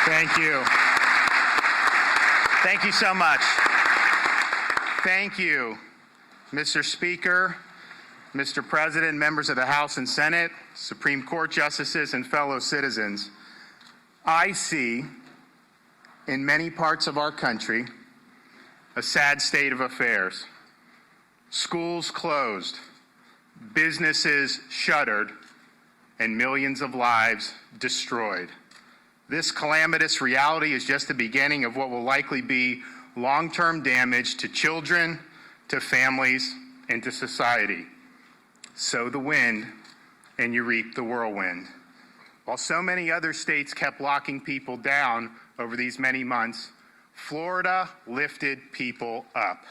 Thank you. Thank you so much. Thank you, Mr. Speaker, Mr. President, members of the House and Senate, Supreme Court justices, and fellow citizens. I see in many parts of our country a sad state of affairs. Schools closed, businesses shuttered, and millions of lives destroyed. This calamitous reality is just the beginning of what will likely be long-term damage to children, to families, and to society. Sow the wind, and you reap the whirlwind. While so many other states kept locking people down over these many months, Florida lifted people up.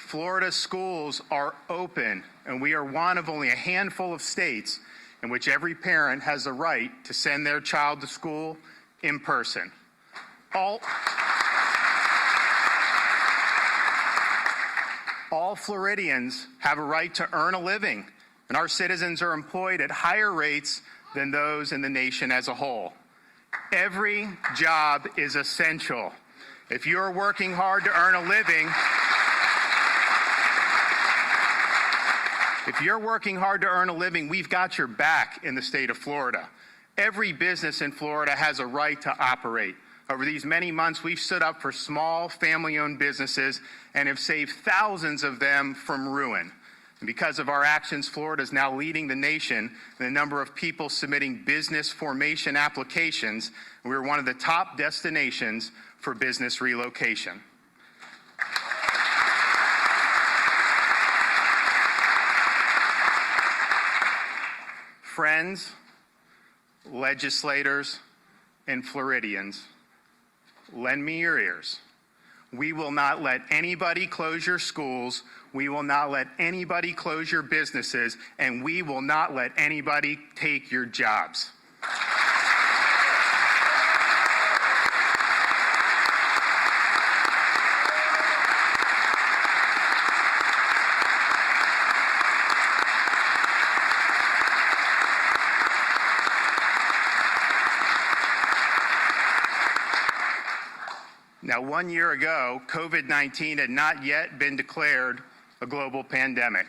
Florida schools are open, and we are one of only a handful of states in which every parent has the right to send their child to school in person. All Floridians have a right to earn a living, and our citizens are employed at higher rates than those in the nation as a whole. Every job is essential. If you're working hard to earn a living, we've got your back in the state of Florida. Every business in Florida has a right to operate. Over these many months, we've stood up for small, family-owned businesses and have saved thousands of them from ruin. And because of our actions, Florida is now leading the nation in the number of people submitting business formation applications. And we're one of the top destinations for business relocation. Friends, legislators, and Floridians, lend me your ears. We will not let anybody close your schools, we will not let anybody close your businesses, and we will not let anybody take your jobs. Now, 1 year ago, COVID-19 had not yet been declared a global pandemic.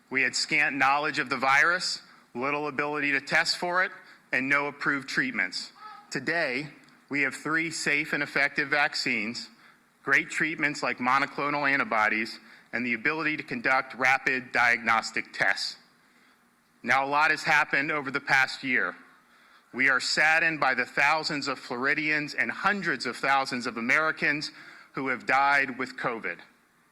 We had scant knowledge of the virus, little ability to test for it, and no approved treatments. Today, we have 3 safe and effective vaccines, great treatments like monoclonal antibodies, and the ability to conduct rapid diagnostic tests. Now, a lot has happened over the past year. We are saddened by the thousands of Floridians and hundreds of thousands of Americans who have died with COVID.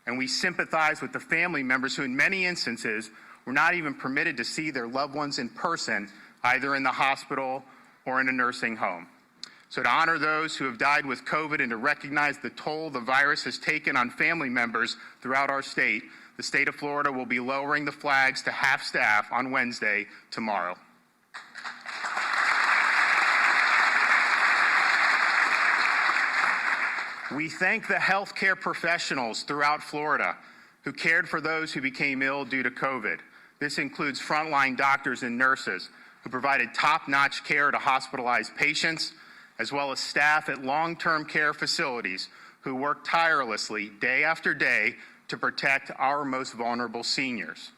And we sympathize with the family members who in many instances were not even permitted to see their loved ones in person, either in the hospital or in a nursing home. So to honor those who have died with COVID and to recognize the toll the virus has taken on family members throughout our state, the state of Florida will be lowering the flags to half staff on Wednesday, tomorrow. We thank the healthcare professionals throughout Florida who cared for those who became ill due to COVID. This includes frontline doctors and nurses who provided top-notch care to hospitalized patients, as well as staff at long-term care facilities who work tirelessly day after day to protect our most vulnerable seniors.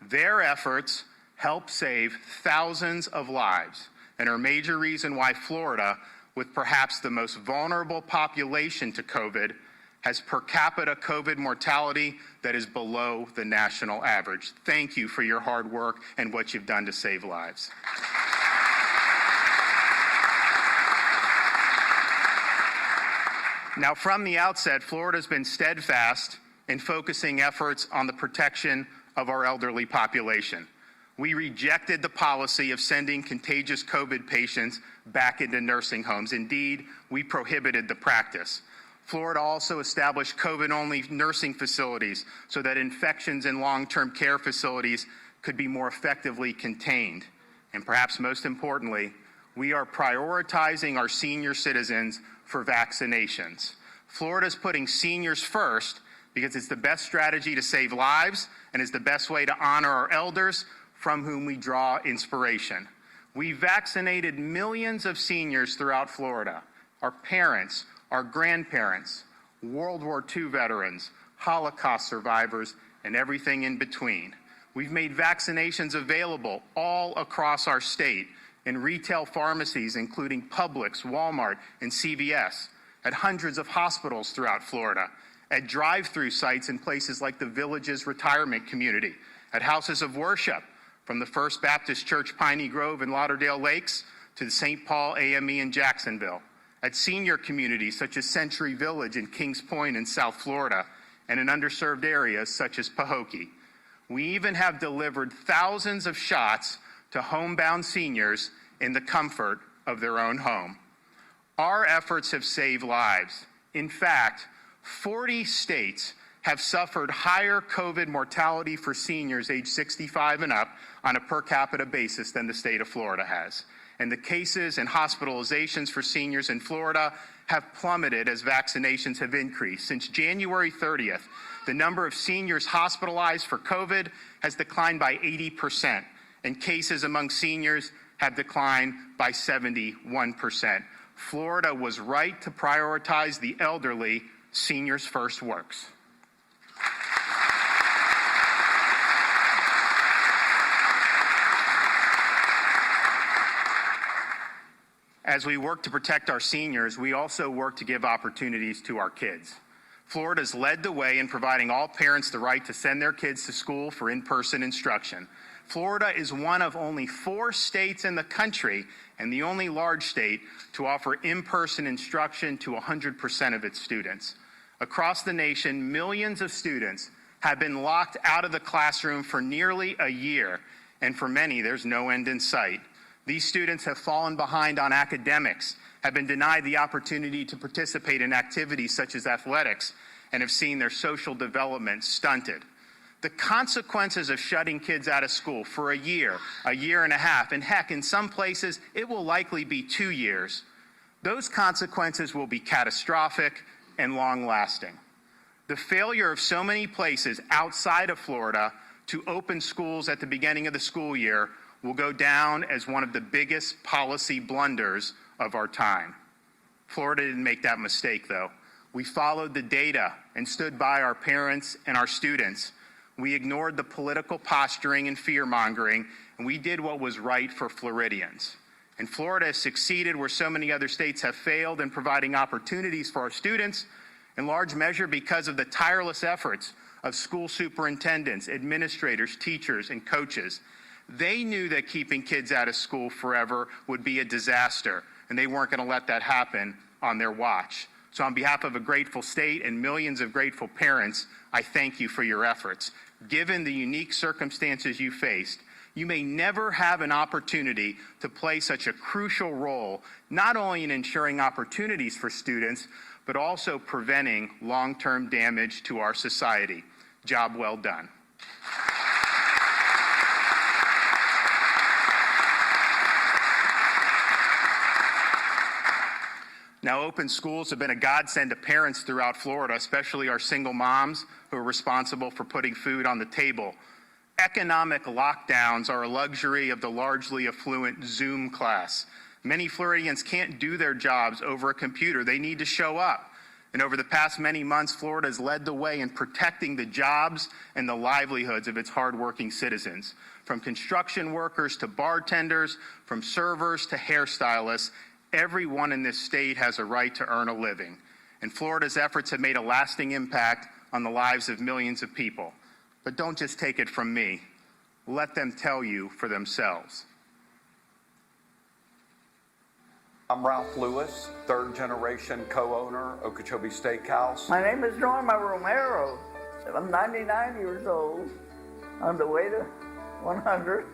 Their efforts help save thousands of lives and are a major reason why Florida, with perhaps the most vulnerable population to COVID, has per capita COVID mortality that is below the national average. Thank you for your hard work and what you've done to save lives. Now, from the outset, Florida's been steadfast in focusing efforts on the protection of our elderly population. We rejected the policy of sending contagious COVID patients back into nursing homes. Indeed, we prohibited the practice. Florida also established COVID-only nursing facilities so that infections in long-term care facilities could be more effectively contained. And perhaps most importantly, We are prioritizing our senior citizens for vaccinations. Florida's putting seniors first because it's the best strategy to save lives and is the best way to honor our elders from whom we draw inspiration. We vaccinated millions of seniors throughout Florida, our parents, our grandparents, World War II veterans, Holocaust survivors, and everything in between. We've made vaccinations available all across our state in retail pharmacies, including Publix, Walmart, and CVS, at hundreds of hospitals throughout Florida, at drive-through sites in places like the Villages Retirement Community, at houses of worship, from the First Baptist Church Piney Grove in Lauderdale Lakes to the St. Paul AME in Jacksonville, at senior communities such as Century Village in Kings Point in South Florida, and in underserved areas such as Pahokee. We even have delivered thousands of shots to homebound seniors in the comfort of their own home. Our efforts have saved lives. In fact, 40 states have suffered higher COVID mortality for seniors age 65 and up on a per capita basis than the state of Florida has. And the cases and hospitalizations for seniors in Florida have plummeted as vaccinations have increased. Since January 30th, the number of seniors hospitalized for COVID has declined by 80%, and cases among seniors have declined by 71%. Florida was right to prioritize the elderly. Seniors First works. As we work to protect our seniors, we also work to give opportunities to our kids. Florida's led the way in providing all parents the right to send their kids to school for in-person instruction. Florida is one of only 4 states in the country and the only large state to offer in-person instruction to 100% of its students. Across the nation, millions of students have been locked out of the classroom for nearly a year, and for many, there's no end in sight. These students have fallen behind on academics, have been denied the opportunity to participate in activities such as athletics, and have seen their social development stunted. The consequences of shutting kids out of school for a year and a half, and heck, in some places, it will likely be 2 years. Those consequences will be catastrophic and long-lasting. The failure of so many places outside of Florida to open schools at the beginning of the school year will go down as one of the biggest policy blunders of our time. Florida didn't make that mistake, though. We followed the data and stood by our parents and our students. We ignored the political posturing and fear-mongering, and we did what was right for Floridians. And Florida has succeeded where so many other states have failed in providing opportunities for our students, in large measure because of the tireless efforts of school superintendents, administrators, teachers, and coaches. They knew that keeping kids out of school forever would be a disaster, and they weren't going to let that happen on their watch. So on behalf of a grateful state and millions of grateful parents, I thank you for your efforts. Given the unique circumstances you faced, you may never have an opportunity to play such a crucial role, not only in ensuring opportunities for students, but also preventing long-term damage to our society. Job well done. Now, open schools have been a godsend to parents throughout Florida, especially our single moms who are responsible for putting food on the table. Economic lockdowns are a luxury of the largely affluent Zoom class. Many Floridians can't do their jobs over a computer. They need to show up. And over the past many months, Florida has led the way in protecting the jobs and the livelihoods of its hardworking citizens. From construction workers to bartenders, from servers to hairstylists, everyone in this state has a right to earn a living. And Florida's efforts have made a lasting impact on the lives of millions of people. But don't just take it from me. Let them tell you for themselves. I'm Ralph Lewis, third-generation co-owner, Okeechobee Steakhouse. My name is Norma Romero. I'm 99 years old, on the way to 100.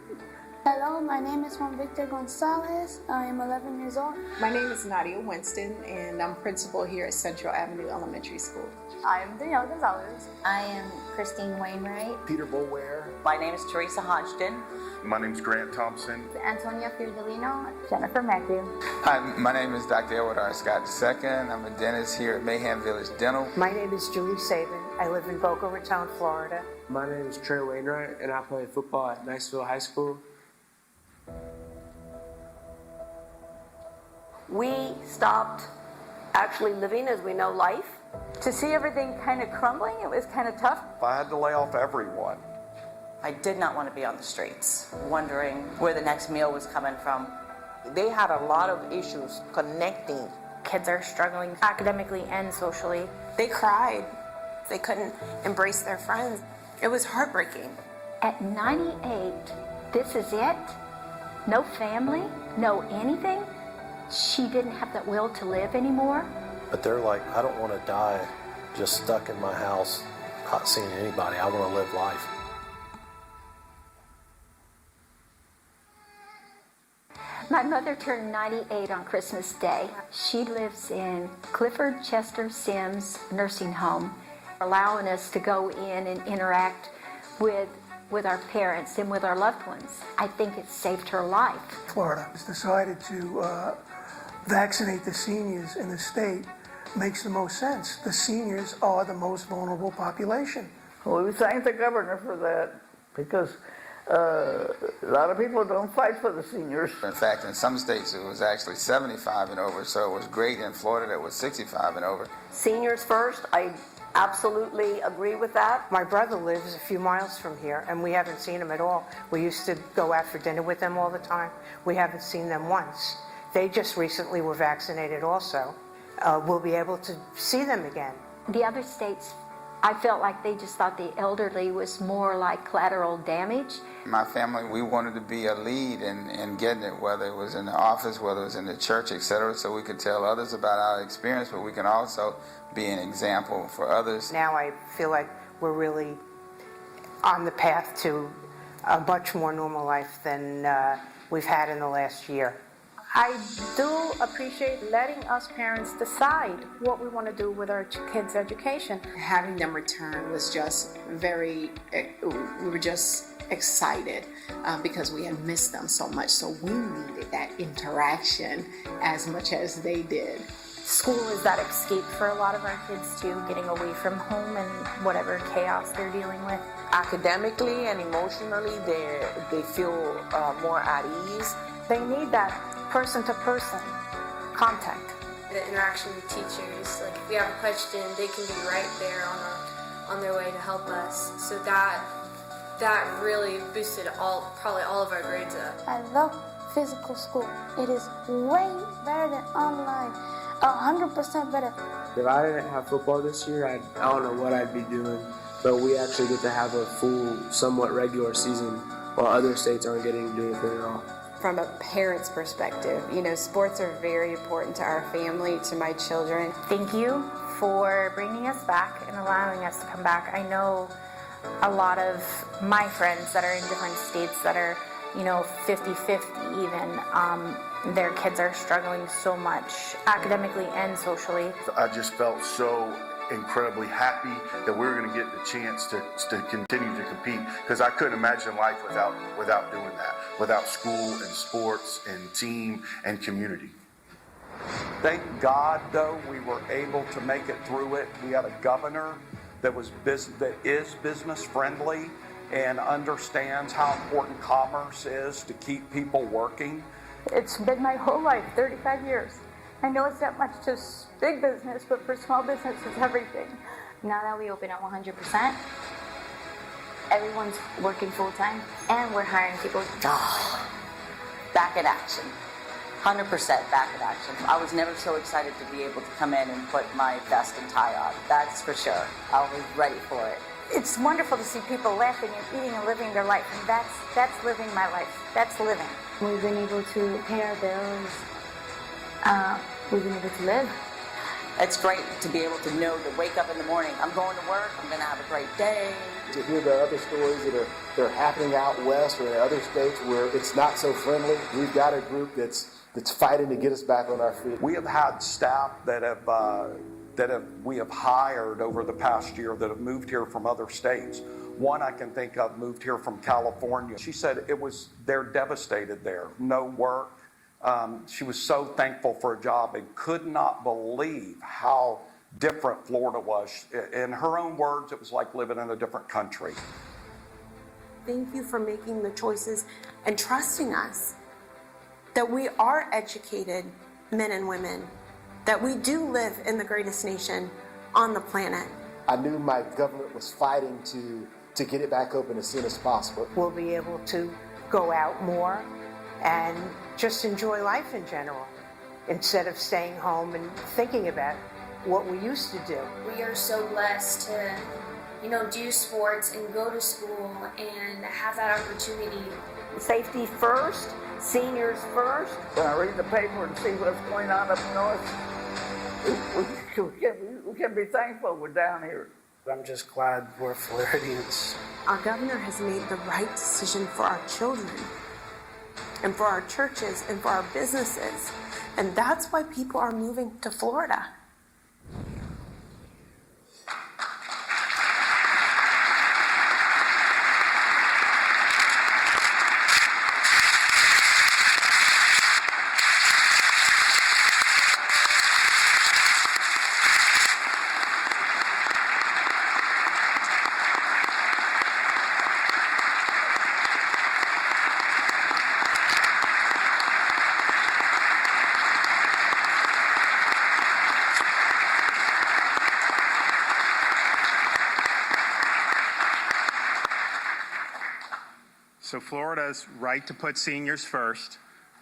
Hello, my name is Juan Victor Gonzalez. I am 11 years old. My name is Nadia Winston, and I'm principal here at Central Avenue Elementary School. I am Danielle Gonzalez. I am Christine Wainwright. Peter Boulware. My name is Teresa Hodgson. My name is Grant Thompson. Antonia Fiordolino. Jennifer Matthew. Hi, my name is Dr. Edward R. Scott II. I'm a dentist here at Mayhem Village Dental. My name is Julie Saban. I live in Boca Raton, Florida. My name is Trey Wainwright, and I play football at Niceville High School. We stopped actually living as we know life. To see everything kind of crumbling, it was kind of tough. I had to lay off everyone. I did not want to be on the streets, wondering where the next meal was coming from. They had a lot of issues connecting. Kids are struggling academically and socially. They cried. They couldn't embrace their friends. It was heartbreaking. At 98, this is it? No family? No anything? She didn't have that will to live anymore? But they're like, I don't want to die just stuck in my house, not seeing anybody. I want to live life. My mother turned 98 on Christmas Day. She lives in Clifford Chester Sims Nursing Home, allowing us to go in and interact with our parents and with our loved ones. I think it saved her life. Florida has decided to vaccinate the seniors in the state. Makes the most sense. The seniors are the most vulnerable population. Well, we thank the governor for that because a lot of people don't fight for the seniors. In fact, in some states it was actually 75 and over, so it was great. In Florida that was 65 and over. Seniors first, I absolutely agree with that. My brother lives a few miles from here, and we haven't seen him at all. We used to go out for dinner with them all the time. We haven't seen them once. They just recently were vaccinated also. We'll be able to see them again. The other states, I felt like they just thought the elderly was more like collateral damage. My family, we wanted to be a lead in getting it, whether it was in the office, whether it was in the church, etc., so we could tell others about our experience, but we can also be an example for others. Now I feel like we're really on the path to a much more normal life than we've had in the last year. I do appreciate letting us parents decide what we want to do with our kids' education. Having them return was just we were just excited because we had missed them so much. So we needed that interaction as much as they did. School is that escape for a lot of our kids too, getting away from home and whatever chaos they're dealing with. Academically and emotionally, they feel more at ease. They need that person-to-person contact. The interaction with teachers, like if we have a question, they can be right there on their way to help us. So that really boosted probably all of our grades up. I love physical school. It is way better than online. 100% better. If I didn't have football this year, I don't know what I'd be doing. But we actually get to have a full, somewhat regular season while other states aren't getting to do anything at all. From a parent's perspective, sports are very important to our family, to my children. Thank you for bringing us back and allowing us to come back. I know a lot of my friends that are in different states that are, 50-50 even. Their kids are struggling so much academically and socially. I just felt so incredibly happy that we were going to get the chance to continue to compete, because I couldn't imagine life without doing that, without school and sports and team and community. Thank God, though, we were able to make it through it. We had a governor that is business friendly and understands how important commerce is to keep people working. It's been my whole life, 35 years. I know it's not much to big business, but for small business, it's everything. Now that we open at 100%, everyone's working full-time, and we're hiring people. Back at action. 100% back at action. I was never so excited to be able to come in and put my vest and tie on. That's for sure. I was ready for it. It's wonderful to see people laughing and eating and living their life, and that's living my life. That's living. We've been able to pay our bills. We've been able to live. It's great to be able to know, to wake up in the morning, I'm going to work, I'm going to have a great day. To hear the other stories that are happening out west or in other states where it's not so friendly, we've got a group that's fighting to get us back on our feet. We have had staff we have hired over the past year that have moved here from other states. One I can think of moved here from California. She said they're devastated there, no work. She was so thankful for a job and could not believe how different Florida was. In her own words, it was like living in a different country. Thank you for making the choices and trusting us that we are educated men and women, that we do live in the greatest nation on the planet. I knew my government was fighting to get it back open as soon as possible. We'll be able to go out more and just enjoy life in general, instead of staying home and thinking about what we used to do. We are so blessed to, do sports and go to school and have that opportunity. Safety first, seniors first. When I read the paper and see what's going on up north, we can be thankful we're down here. I'm just glad we're Floridians. Our governor has made the right decision for our children and for our churches and for our businesses. And that's why people are moving to Florida. So Florida's right to put seniors first.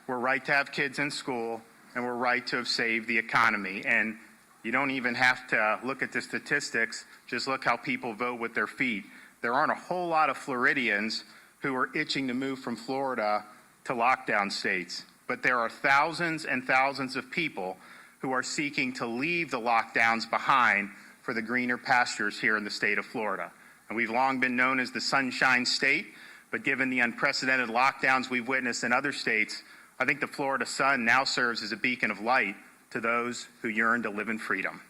We're right to have kids in school, and we're right to have saved the economy. And you don't even have to look at the statistics, just look how people vote with their feet. There aren't a whole lot of Floridians who are itching to move from Florida to lockdown states, but there are thousands and thousands of people who are seeking to leave the lockdowns behind for the greener pastures here in the state of Florida. And we've long been known as the Sunshine State, but given the unprecedented lockdowns we've witnessed in other states, I think the Florida sun now serves as a beacon of light to those who yearn to live in freedom.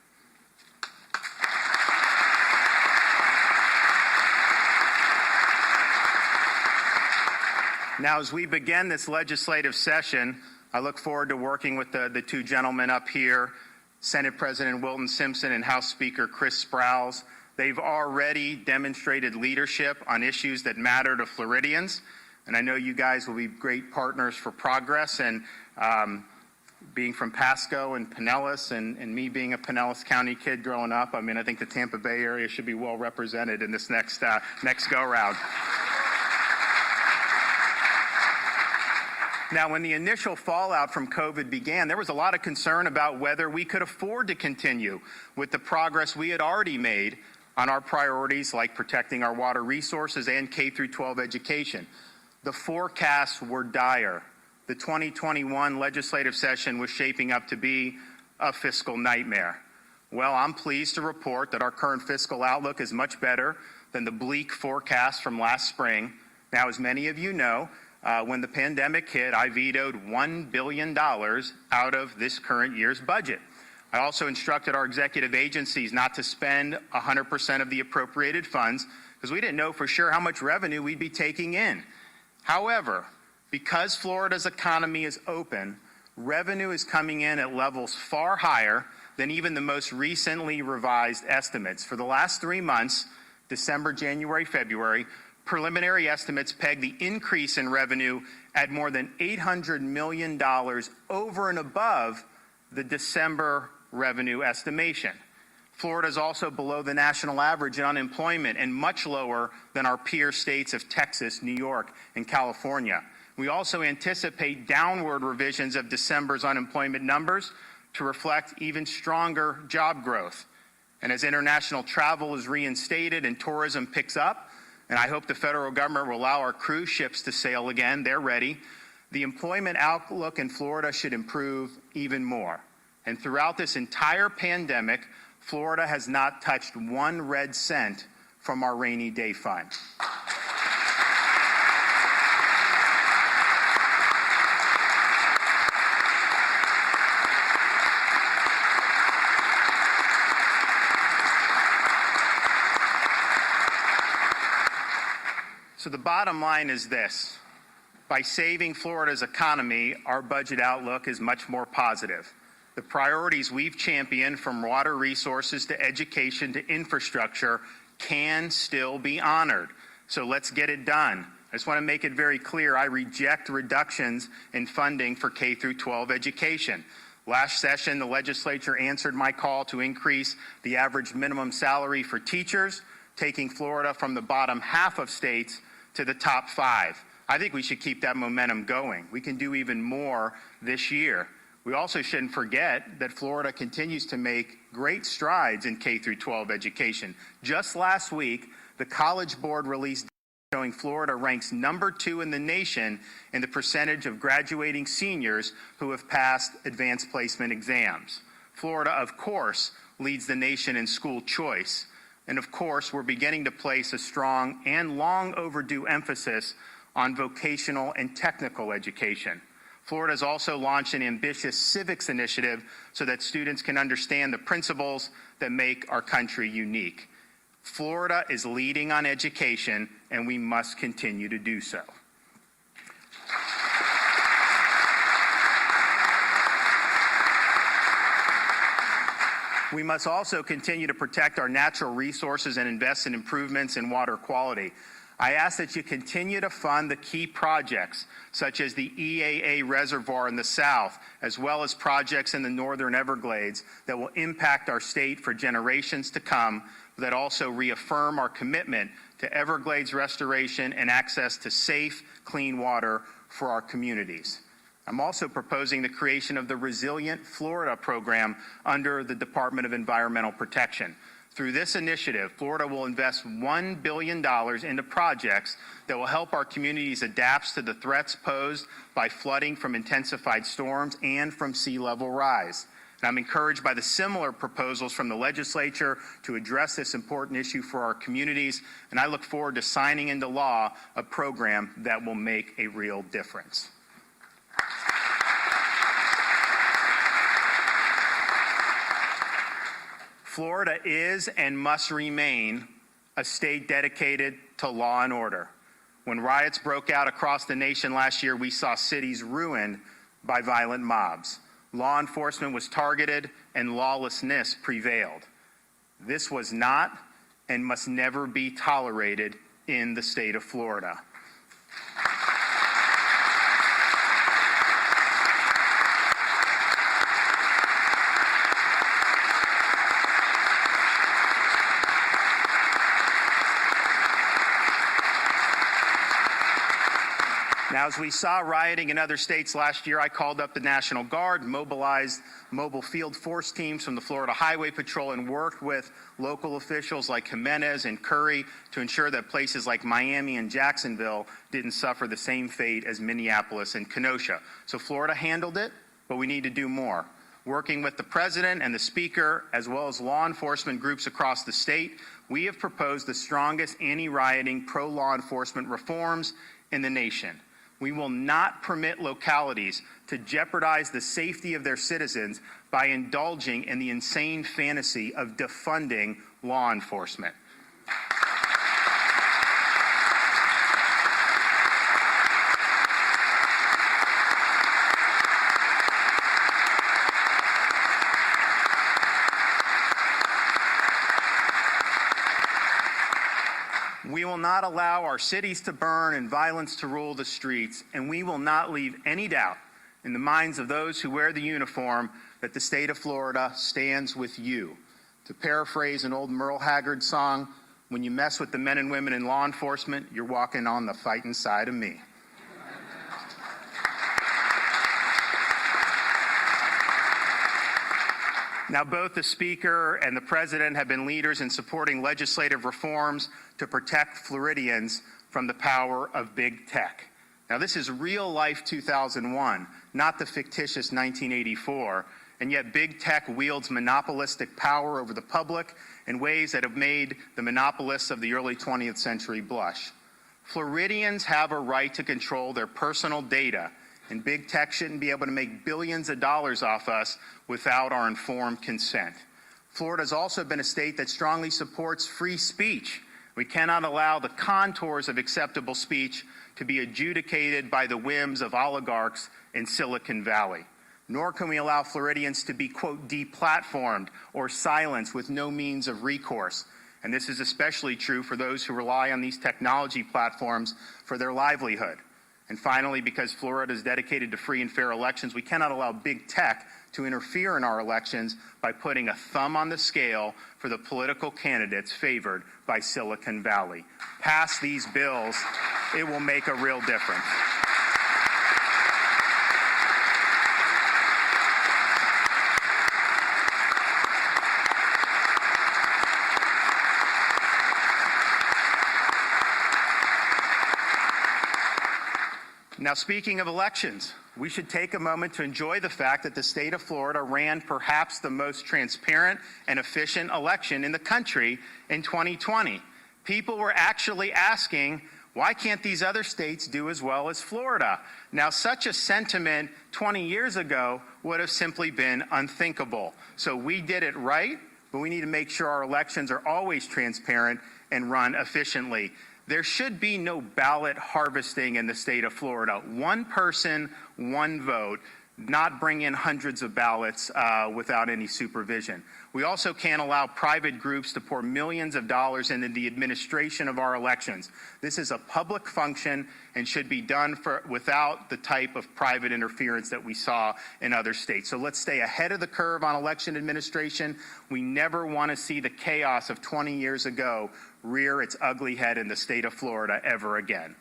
Now, as we begin this legislative session, I look forward to working with the two gentlemen up here, Senate President Wilton Simpson and House Speaker Chris Sprowls. They've already demonstrated leadership on issues that matter to Floridians, and I know you guys will be great partners for progress. And being from Pasco and Pinellas, and me being a Pinellas County kid growing up, I think the Tampa Bay area should be well represented in this next go-round. Now, when the initial fallout from COVID began, there was a lot of concern about whether we could afford to continue with the progress we had already made on our priorities like protecting our water resources and K-12 education. The forecasts were dire. The 2021 legislative session was shaping up to be a fiscal nightmare. Well, I'm pleased to report that our current fiscal outlook is much better than the bleak forecast from last spring. Now, as many of you know, when the pandemic hit, I vetoed $1 billion out of this current year's budget. I also instructed our executive agencies not to spend 100% of the appropriated funds because we didn't know for sure how much revenue we'd be taking in. However, because Florida's economy is open, revenue is coming in at levels far higher than even the most recently revised estimates. For the last 3 months, December, January, February, preliminary estimates peg the increase in revenue at more than $800 million over and above the December revenue estimation. Florida is also below the national average in unemployment and much lower than our peer states of Texas, New York, and California. We also anticipate downward revisions of December's unemployment numbers to reflect even stronger job growth. And as international travel is reinstated and tourism picks up, and I hope the federal government will allow our cruise ships to sail again, they're ready, the employment outlook in Florida should improve even more. And throughout this entire pandemic, Florida has not touched 1 red cent from our rainy day fund. So the bottom line is this. By saving Florida's economy, our budget outlook is much more positive. The priorities we've championed, from water resources to education to infrastructure, can still be honored. So let's get it done. I just want to make it very clear, I reject reductions in funding for K through 12 education. Last session, the legislature answered my call to increase the average minimum salary for teachers, taking Florida from the bottom half of states to the top 5. I think we should keep that momentum going. We can do even more this year. We also shouldn't forget that Florida continues to make great strides in K through 12 education. Just last week, the College Board released data showing Florida ranks number 2 in the nation in the percentage of graduating seniors who have passed advanced placement exams. Florida, of course, leads the nation in school choice. And of course, we're beginning to place a strong and long overdue emphasis on vocational and technical education. Florida has also launched an ambitious civics initiative so that students can understand the principles that make our country unique. Florida is leading on education, and we must continue to do so. We must also continue to protect our natural resources and invest in improvements in water quality. I ask that you continue to fund the key projects, such as the EAA Reservoir in the south, as well as projects in the northern Everglades that will impact our state for generations to come, that also reaffirm our commitment to Everglades restoration and access to safe, clean water for our communities. I'm also proposing the creation of the Resilient Florida program under the Department of Environmental Protection. Through this initiative, Florida will invest $1 billion into projects that will help our communities adapt to the threats posed by flooding from intensified storms and from sea level rise. And I'm encouraged by the similar proposals from the legislature to address this important issue for our communities, and I look forward to signing into law a program that will make a real difference. Florida is and must remain a state dedicated to law and order. When riots broke out across the nation last year, we saw cities ruined by violent mobs. Law enforcement was targeted and lawlessness prevailed. This was not and must never be tolerated in the state of Florida. Now, as we saw rioting in other states last year, I called up the National Guard, mobilized mobile field force teams from the Florida Highway Patrol, and worked with local officials like Jimenez and Curry to ensure that places like Miami and Jacksonville didn't suffer the same fate as Minneapolis and Kenosha. So Florida handled it, but we need to do more. Working with the President and the Speaker, as well as law enforcement groups across the state, we have proposed the strongest anti-rioting, pro-law enforcement reforms in the nation. We will not permit localities to jeopardize the safety of their citizens by indulging in the insane fantasy of defunding law enforcement. We will not allow our cities to burn and violence to rule the streets, and we will not leave any doubt in the minds of those who wear the uniform that the state of Florida stands with you. To paraphrase an old Merle Haggard song, when you mess with the men and women in law enforcement, you're walking on the fighting side of me. Now, both the Speaker and the President have been leaders in supporting legislative reforms to protect Floridians from the power of big tech. Now, this is real life 2001, not the fictitious 1984. and yet big tech wields monopolistic power over the public in ways that have made the monopolists of the early 20th century blush. Floridians have a right to control their personal data, and big tech shouldn't be able to make billions of dollars off us without our informed consent. Florida has also been a state that strongly supports free speech. We cannot allow the contours of acceptable speech to be adjudicated by the whims of oligarchs in Silicon Valley. Nor can we allow Floridians to be, quote, deplatformed or silenced with no means of recourse. And this is especially true for those who rely on these technology platforms for their livelihood. And finally, because Florida is dedicated to free and fair elections, we cannot allow big tech to interfere in our elections by putting a thumb on the scale for the political candidates favored by Silicon Valley. Pass these bills, it will make a real difference. Now, speaking of elections, we should take a moment to enjoy the fact that the state of Florida ran perhaps the most transparent and efficient election in the country in 2020. People were actually asking, why can't these other states do as well as Florida? Now, such a sentiment 20 years ago would have simply been unthinkable. So we did it right, but we need to make sure our elections are always transparent and run efficiently. There should be no ballot harvesting in the state of Florida. One person, one vote, not bring in hundreds of ballots without any supervision. We also can't allow private groups to pour millions of dollars into the administration of our elections. This is a public function and should be done without the type of private interference that we saw in other states. So let's stay ahead of the curve on election administration. We never want to see the chaos of 20 years ago rear its ugly head in the state of Florida ever again.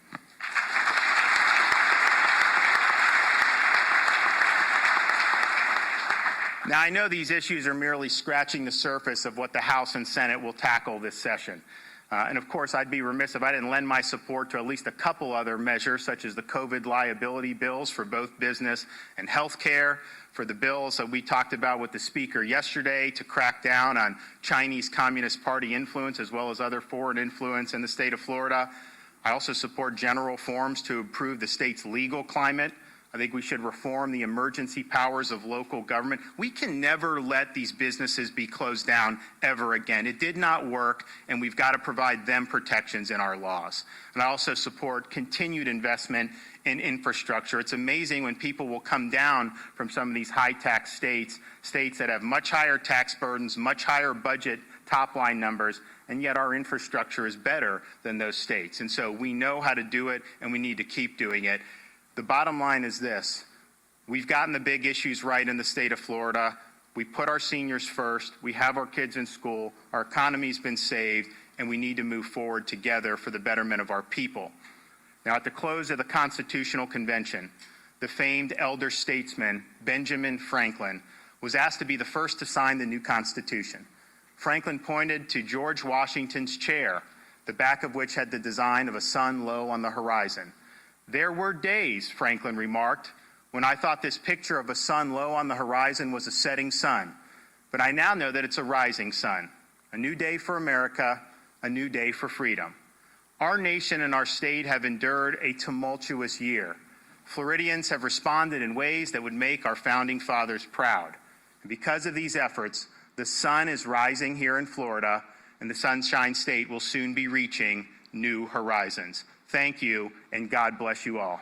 Now, I know these issues are merely scratching the surface of what the House and Senate will tackle this session. And of course, I'd be remiss if I didn't lend my support to at least a couple other measures, such as the COVID liability bills for both business and health care, for the bills that we talked about with the Speaker yesterday to crack down on Chinese Communist Party influence as well as other foreign influence in the state of Florida. I also support general reforms to improve the state's legal climate. I think we should reform the emergency powers of local government. We can never let these businesses be closed down ever again. It did not work, and we've got to provide them protections in our laws. And I also support continued investment in infrastructure. It's amazing when people will come down from some of these high-tax states that have much higher tax burdens, much higher budget top-line numbers, and yet our infrastructure is better than those states. And so we know how to do it, and we need to keep doing it. The bottom line is this: we've gotten the big issues right in the state of Florida. We put our seniors first. We have our kids in school. Our economy's been saved, and we need to move forward together for the betterment of our people. Now, at the close of the Constitutional Convention, the famed elder statesman Benjamin Franklin was asked to be the first to sign the new Constitution. Franklin pointed to George Washington's chair, the back of which had the design of a sun low on the horizon. "There were days," Franklin remarked, "when I thought this picture of a sun low on the horizon was a setting sun. But I now know that it's a rising sun. A new day for America, a new day for freedom." Our nation and our state have endured a tumultuous year. Floridians have responded in ways that would make our founding fathers proud. And because of these efforts, the sun is rising here in Florida, and the Sunshine State will soon be reaching new horizons. Thank you, and God bless you all.